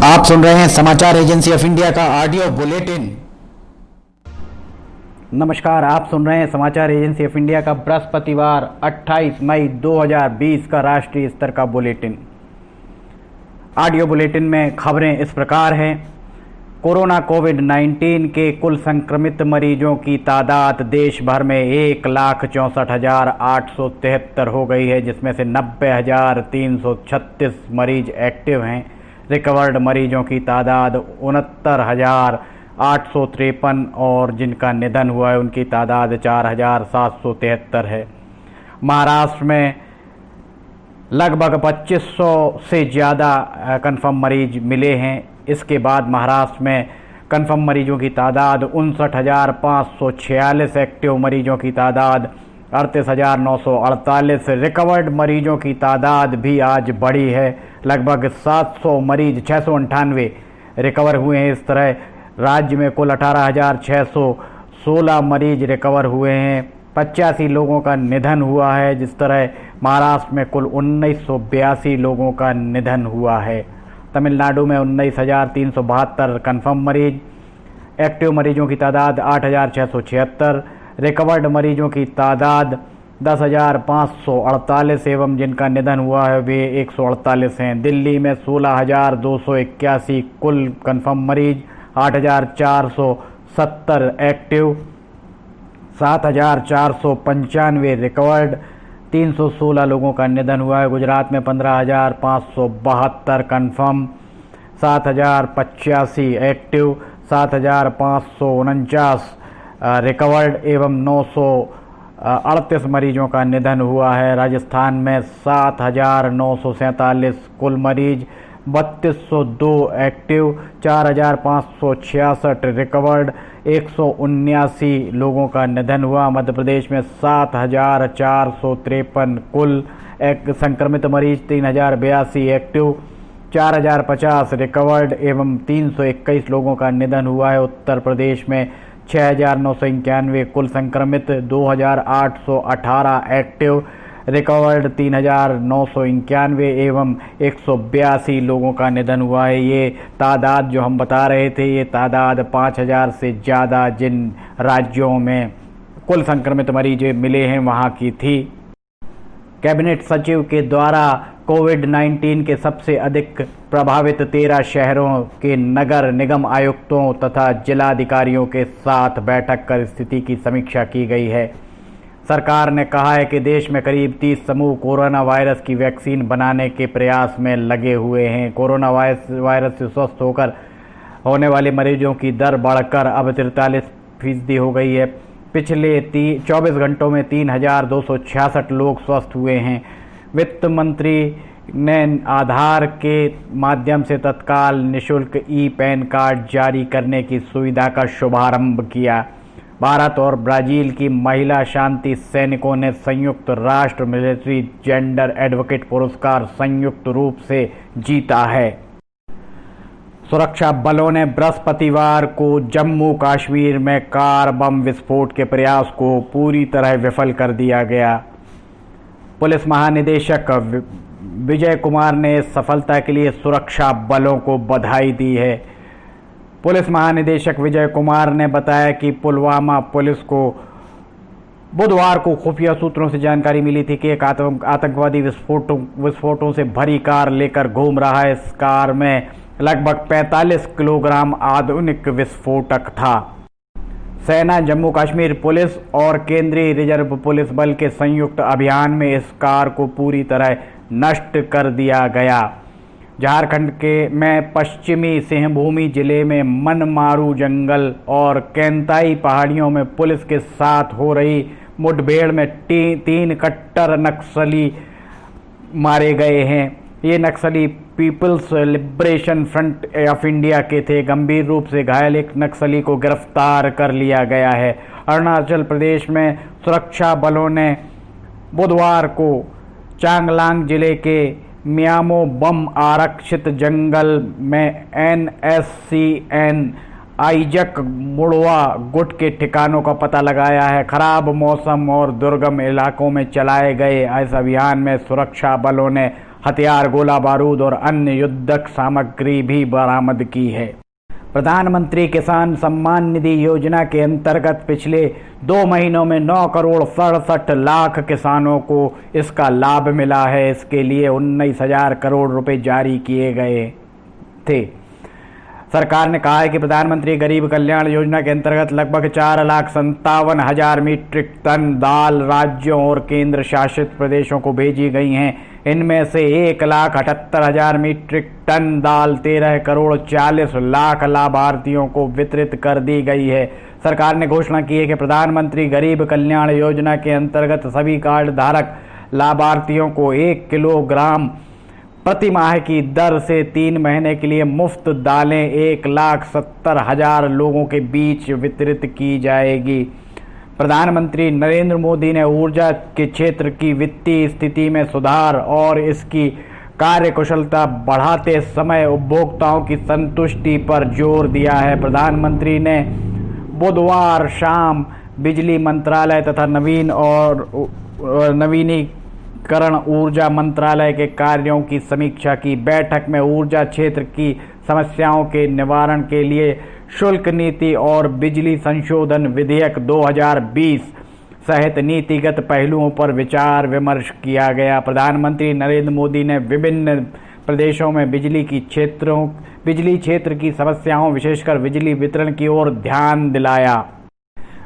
आप सुन रहे हैं समाचार एजेंसी ऑफ इंडिया का ऑडियो बुलेटिन। नमस्कार, आप सुन रहे हैं समाचार एजेंसी ऑफ इंडिया का बृहस्पतिवार 28 मई 2020 का राष्ट्रीय स्तर का बुलेटिन। ऑडियो बुलेटिन में खबरें इस प्रकार हैं। कोरोना कोविड-19 के कुल संक्रमित मरीजों की तादाद देश भर में 1,64,873 हो गई है, जिसमें से 90,336 मरीज एक्टिव हैं। रिकवर्ड मरीजों की तादाद 69,853 और जिनका निधन हुआ है उनकी तादाद 4,773 है। महाराष्ट्र में लगभग 2500 से ज़्यादा कन्फर्म मरीज मिले हैं। इसके बाद महाराष्ट्र में कन्फर्म मरीजों की तादाद 59,546, एक्टिव मरीजों की तादाद 38,948, रिकवर्ड मरीजों की तादाद भी आज बढ़ी है। लगभग 700 मरीज 698 रिकवर हुए हैं। इस तरह राज्य में कुल 18,616 मरीज रिकवर हुए हैं। 85 लोगों का निधन हुआ है। जिस तरह महाराष्ट्र में कुल 1982 लोगों का निधन हुआ है। तमिलनाडु में 19,372 कन्फर्म मरीज, एक्टिव मरीजों की तादाद 8,676, रिकवर्ड मरीजों की तादाद 10,548 एवं जिनका निधन हुआ है वे 148 हैं। दिल्ली में 16,281 कुल कन्फर्म मरीज, 8,470 एक्टिव, 7,495 रिकवर्ड, 316 लोगों का निधन हुआ है। गुजरात में 15,572 कन्फर्म, 7,085 एक्टिव, 7,549 रिकवर्ड एवं 938 मरीजों का निधन हुआ है। राजस्थान में 7,947 कुल मरीज, 3,202 एक्टिव, 4,566 रिकवर्ड, 179 लोगों का निधन हुआ। मध्य प्रदेश में 7,453 कुल संक्रमित मरीज, 3,082 एक्टिव, 4,050 रिकवर्ड एवं 321 लोगों का निधन हुआ है। उत्तर प्रदेश में 6,991 कुल संक्रमित, 2,818 एक्टिव, रिकवर्ड 3,991 एवं 182 लोगों का निधन हुआ है। ये तादाद जो हम बता रहे थे, ये तादाद 5,000 से ज़्यादा जिन राज्यों में कुल संक्रमित मरीज मिले हैं वहाँ की थी। कैबिनेट सचिव के द्वारा कोविड-19 के सबसे अधिक प्रभावित 13 शहरों के नगर निगम आयुक्तों तथा जिलाधिकारियों के साथ बैठक कर स्थिति की समीक्षा की गई है। सरकार ने कहा है कि देश में करीब 30 समूह कोरोना वायरस की वैक्सीन बनाने के प्रयास में लगे हुए हैं। कोरोना वायरस से स्वस्थ होकर होने वाले मरीजों की दर बढ़कर अब 43% हो गई है। पिछले 24 घंटों में 3,266 लोग स्वस्थ हुए हैं। वित्त मंत्री ने आधार के माध्यम से तत्काल निःशुल्क ई-पैन कार्ड जारी करने की सुविधा का शुभारंभ किया। भारत और ब्राज़ील की महिला शांति सैनिकों ने संयुक्त राष्ट्र मिलिट्री जेंडर एडवोकेट पुरस्कार संयुक्त रूप से जीता है। सुरक्षा बलों ने बृहस्पतिवार को जम्मू कश्मीर में कार बम विस्फोट के प्रयास को पूरी तरह विफल कर दिया गया। पुलिस महानिदेशक विजय कुमार ने इस सफलता के लिए सुरक्षा बलों को बधाई दी है। पुलिस महानिदेशक विजय कुमार ने बताया कि पुलवामा पुलिस को बुधवार को खुफिया सूत्रों से जानकारी मिली थी कि एक आतंकवादी विस्फोटों से भरी कार लेकर घूम रहा है। इस कार में लगभग 45 किलोग्राम आधुनिक विस्फोटक था। सेना, जम्मू कश्मीर पुलिस और केंद्रीय रिजर्व पुलिस बल के संयुक्त अभियान में इस कार को पूरी तरह नष्ट कर दिया गया। झारखंड में पश्चिमी सिंहभूमि जिले में मनमारू जंगल और कैंताई पहाड़ियों में पुलिस के साथ हो रही मुठभेड़ में 3 कट्टर नक्सली मारे गए हैं। ये नक्सली people's liberation front of India के थे। गंभीर रूप से घायल एक नक्सली को गिरफ्तार कर लिया गया है। अरुणाचल प्रदेश में सुरक्षा बलों ने बुधवार को चांगलांग जिले के मियामो बम आरक्षित जंगल में NSCN आइजक मुड़वा गुट के ठिकानों का पता लगाया है। खराब मौसम और दुर्गम इलाकों में चलाए गए इस अभियान में सुरक्षा बलों ने हथियार, गोला बारूद और अन्य युद्धक सामग्री भी बरामद की है। प्रधानमंत्री किसान सम्मान निधि योजना के अंतर्गत पिछले 2 महीनों में 9 करोड़ 67 लाख किसानों को इसका लाभ मिला है। इसके लिए 19,000 करोड़ रुपए जारी किए गए थे। सरकार ने कहा है कि प्रधानमंत्री गरीब कल्याण योजना के अंतर्गत लगभग 4,57,000 मीट्रिक टन दाल राज्यों और केंद्र शासित प्रदेशों को भेजी गई हैं। इनमें से 1,78,000 मीट्रिक टन दाल 13 करोड़ 40 लाख लाभार्थियों को वितरित कर दी गई है। सरकार ने घोषणा की है कि प्रधानमंत्री गरीब कल्याण योजना के अंतर्गत सभी कार्ड धारक लाभार्थियों को 1 किलोग्राम प्रति माह की दर से 3 महीने के लिए मुफ्त दालें 1,70,000 लोगों के बीच वितरित की जाएगी। प्रधानमंत्री नरेंद्र मोदी ने ऊर्जा के क्षेत्र की वित्तीय स्थिति में सुधार और इसकी कार्यकुशलता बढ़ाते समय उपभोक्ताओं की संतुष्टि पर जोर दिया है। प्रधानमंत्री ने बुधवार शाम बिजली मंत्रालय तथा नवीनीकरण ऊर्जा मंत्रालय के कार्यों की समीक्षा की। बैठक में ऊर्जा क्षेत्र की समस्याओं के निवारण के लिए शुल्क नीति और बिजली संशोधन विधेयक 2020 सहित नीतिगत पहलुओं पर विचार विमर्श किया गया। प्रधानमंत्री नरेंद्र मोदी ने विभिन्न प्रदेशों में बिजली क्षेत्र की समस्याओं, विशेषकर बिजली वितरण की ओर ध्यान दिलाया।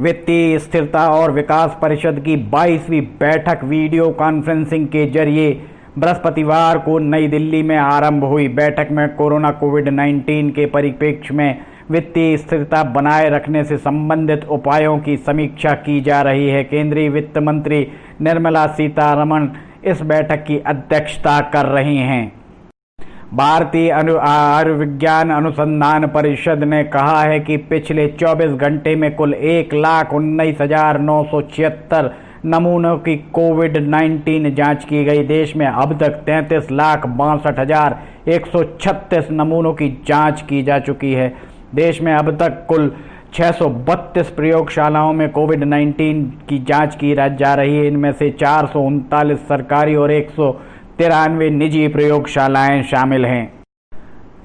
वित्तीय स्थिरता और विकास परिषद की 22वीं बैठक वीडियो कॉन्फ्रेंसिंग के जरिए बृहस्पतिवार को नई दिल्ली में आरंभ हुई। बैठक में कोविड-19 के परिप्रेक्ष्य में वित्तीय स्थिरता बनाए रखने से संबंधित उपायों की समीक्षा की जा रही है। केंद्रीय वित्त मंत्री निर्मला सीतारमण इस बैठक की अध्यक्षता कर रही हैं। भारतीय आयुर्विज्ञान अनुसंधान परिषद ने कहा है कि पिछले 24 घंटे में कुल 1,19,976 नमूनों की कोविड-19 जांच की गई। देश में अब तक 33,62,136 नमूनों की जांच की जा चुकी है। देश में अब तक कुल 632 प्रयोगशालाओं में कोविड-19 की जांच की जा रही है। इनमें से 439 सरकारी और 193 निजी प्रयोगशालाएं शामिल हैं।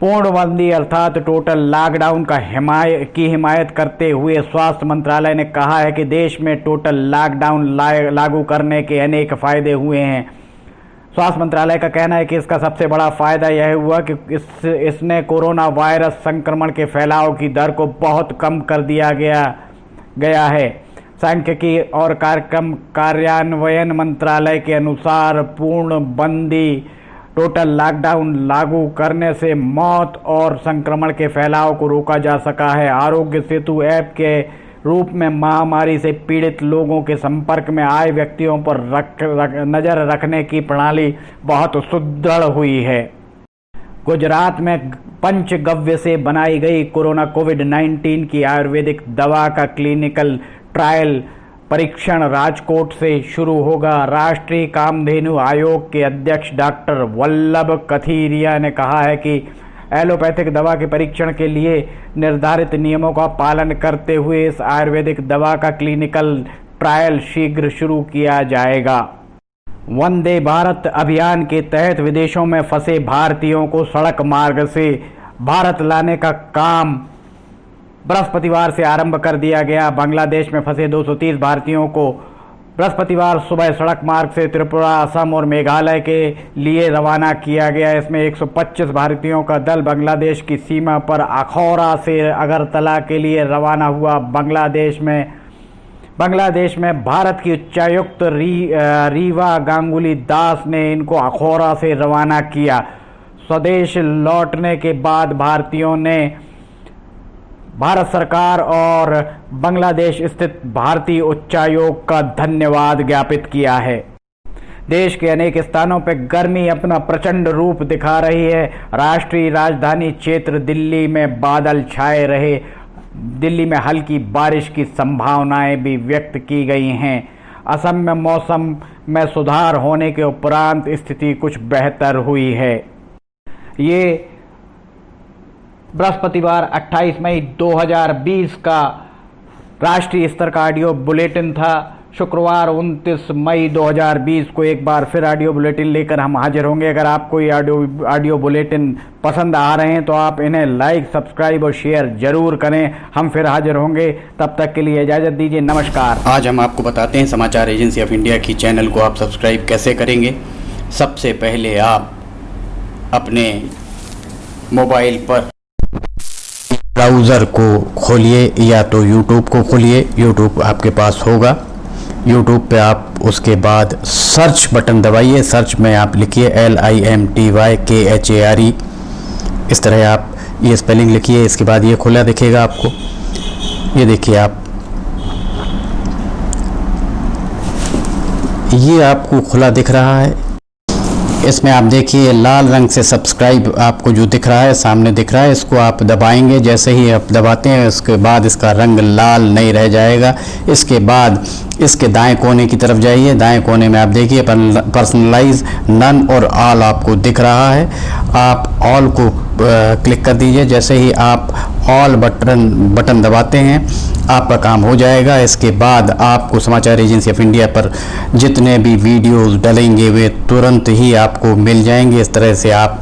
पूर्णबंदी अर्थात टोटल लॉकडाउन की हिमायत करते हुए स्वास्थ्य मंत्रालय ने कहा है कि देश में टोटल लॉकडाउन लागू करने के अनेक फायदे हुए हैं। स्वास्थ्य मंत्रालय का कहना है कि इसका सबसे बड़ा फायदा यह हुआ कि इसने कोरोना वायरस संक्रमण के फैलाव की दर को बहुत कम कर दिया गया है। सांख्यिकी और कार्यक्रम कार्यान्वयन मंत्रालय के अनुसार पूर्णबंदी टोटल लॉकडाउन लागू करने से मौत और संक्रमण के फैलाव को रोका जा सका है। आरोग्य सेतु ऐप के रूप में महामारी से पीड़ित लोगों के संपर्क में आए व्यक्तियों पर नजर रखने की प्रणाली बहुत सुदृढ़ हुई है। गुजरात में पंचगव्य से बनाई गई कोविड-19 की आयुर्वेदिक दवा का क्लिनिकल ट्रायल परीक्षण राजकोट से शुरू होगा। राष्ट्रीय कामधेनु आयोग के अध्यक्ष डॉक्टर वल्लभ कथीरिया ने कहा है कि एलोपैथिक दवा के परीक्षण के लिए निर्धारित नियमों का पालन करते हुए इस आयुर्वेदिक दवा का क्लिनिकल ट्रायल शीघ्र शुरू किया जाएगा। वंदे भारत अभियान के तहत विदेशों में फंसे भारतीयों को सड़क मार्ग से भारत लाने का काम बृहस्पतिवार से आरंभ कर दिया गया। बांग्लादेश में फंसे 230 भारतीयों को बृहस्पतिवार सुबह सड़क मार्ग से त्रिपुरा, असम और मेघालय के लिए रवाना किया गया। इसमें 125 भारतीयों का दल बांग्लादेश की सीमा पर अखौरा से अगरतला के लिए रवाना हुआ। बांग्लादेश में भारत की उच्चायुक्त रीवा गांगुली दास ने इनको अखौरा से रवाना किया। स्वदेश लौटने के बाद भारतीयों ने भारत सरकार और बांग्लादेश स्थित भारतीय उच्चायोग का धन्यवाद ज्ञापित किया है। देश के अनेक स्थानों पर गर्मी अपना प्रचंड रूप दिखा रही है। राष्ट्रीय राजधानी क्षेत्र दिल्ली में बादल छाए रहे। दिल्ली में हल्की बारिश की संभावनाएं भी व्यक्त की गई हैं। असम में मौसम में सुधार होने के उपरांत स्थिति कुछ बेहतर हुई है। ये बृहस्पतिवार 28 मई 2020 का राष्ट्रीय स्तर का ऑडियो बुलेटिन था। शुक्रवार 29 मई 2020 को एक बार फिर ऑडियो बुलेटिन लेकर हम हाजिर होंगे। अगर आपको ये ऑडियो बुलेटिन पसंद आ रहे हैं तो आप इन्हें लाइक, सब्सक्राइब और शेयर जरूर करें। हम फिर हाजिर होंगे, तब तक के लिए इजाज़त दीजिए। नमस्कार। आज हम आपको बताते हैं समाचार एजेंसी ऑफ इंडिया की चैनल को आप सब्सक्राइब कैसे करेंगे। सबसे पहले आप अपने मोबाइल पर ब्राउज़र को खोलिए या तो यूट्यूब को खोलिए। यूट्यूब आपके पास होगा। यूट्यूब पे आप उसके बाद सर्च बटन दबाइए। सर्च में आप लिखिए LIMTYKHARE। इस तरह आप ये स्पेलिंग लिखिए। इसके बाद ये खुला दिखेगा आपको। ये देखिए आप, ये आपको खुला दिख रहा है। इसमें आप देखिए लाल रंग से सब्सक्राइब आपको जो दिख रहा है, सामने दिख रहा है, इसको आप दबाएंगे। जैसे ही आप दबाते हैं उसके बाद इसका रंग लाल नहीं रह जाएगा। इसके बाद इसके दाएं कोने की तरफ जाइए। दाएं कोने में आप देखिए पर्सनलाइज, नन और ऑल आपको दिख रहा है। आप ऑल को क्लिक कर दीजिए। जैसे ही आप ऑल बटन दबाते हैं आपका काम हो जाएगा। इसके बाद आपको समाचार एजेंसी ऑफ इंडिया पर जितने भी वीडियोस डलेंगे वे तुरंत ही आपको मिल जाएंगे। इस तरह से आप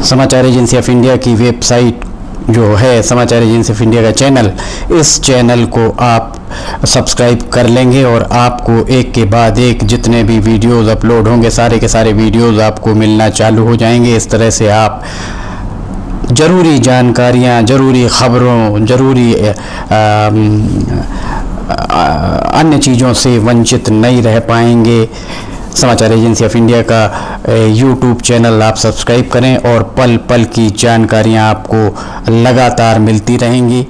समाचार एजेंसी ऑफ इंडिया की वेबसाइट जो है, समाचार एजेंसी ऑफ इंडिया का चैनल, इस चैनल को आप सब्सक्राइब कर लेंगे और आपको एक के बाद एक जितने भी वीडियोस अपलोड होंगे सारे के सारे वीडियोस आपको मिलना चालू हो जाएंगे। इस तरह से आप ज़रूरी जानकारियाँ, ज़रूरी ख़बरों, ज़रूरी अन्य चीज़ों से वंचित नहीं रह पाएंगे। समाचार एजेंसी ऑफ इंडिया का यूट्यूब चैनल आप सब्सक्राइब करें और पल पल की जानकारियाँ आपको लगातार मिलती रहेंगी।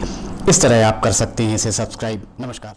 इस तरह आप कर सकते हैं इसे सब्सक्राइब। नमस्कार।